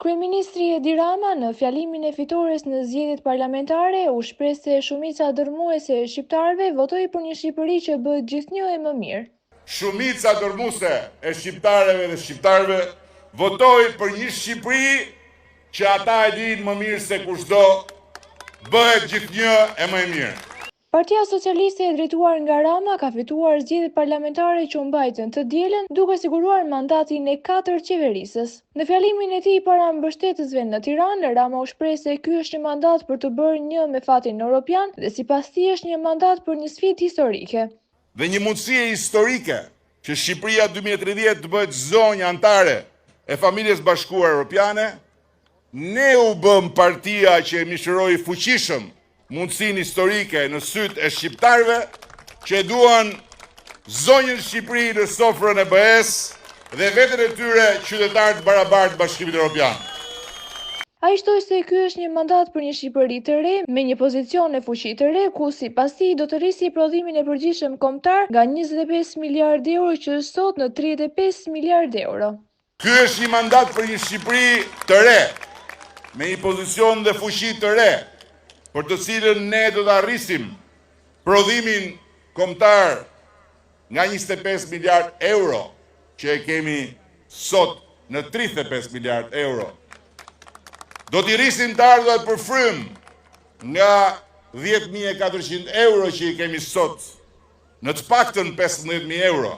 Kryeministri Edi Rama në fjalimin e fitores në zgjedhjet parlamentare u shpreh se shumica dërmuese e shqiptarëve votoi për një Shqipëri që bëhet gjithnjë e më mirë. Shumica dërmuese e shqiptarëve dhe shqiptarëve votoi për një Shqipëri që ata e dinë më mirë se kushdo, bëhet gjithnjë e më e mirë. Partia Socialiste e drejtuar nga Rama ka fituar zgjedhjet parlamentare që u mbajtën të dielën, duke siguruar mandatin e 4 qeverisës. Në fjalimin e tij para mbështetësve në Tiranë, Rama u shpreh se ky është një mandat për të bërë një me fatin evropian dhe sipas tij është një mandat për një sfidë historike. Dhe një mundësi historike që Shqipëria 2030 të bëhet zonjë antare e familjes bashkuar evropiane, ne u bëm partia që e mishëroi fuqishëm mundësinë historike në sytë e shqiptarëve që duan zonjën Shqipëri në sofrën e BE-s dhe veten e tyre qytetarë të barabartë të Bashkimit Evropian. Ai shtoi se ky është një mandat për një Shqipëri të re, me një pozicion e fuqi të re, ku sipas tij do të rrisi prodhimin e përgjithshëm kombëtar nga 25 miliardë euro që është sot në 35 miliardë euro. Ky është një mandat për një Shqipëri të re, me një pozicion dhe fuqi të re, për të cilën ne do të arrisim prodhimin kombëtar nga 25 miliard euro që e kemi sot në 35 miliard euro. Do t'i rrisim të ardhurat për frym nga 10.400 euro që i kemi sot në të paktën 15.000 euro.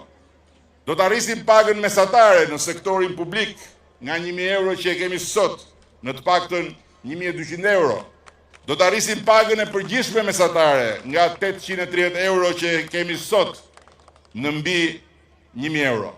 Do t'a rrisim pagën mesatare në sektorin publik nga 1.000 euro që e kemi sot në të paktën 1.200 euro. Do të arrisim pagën e përgjithshme mesatare nga 830 euro që kemi sot në mbi 1.000 euro.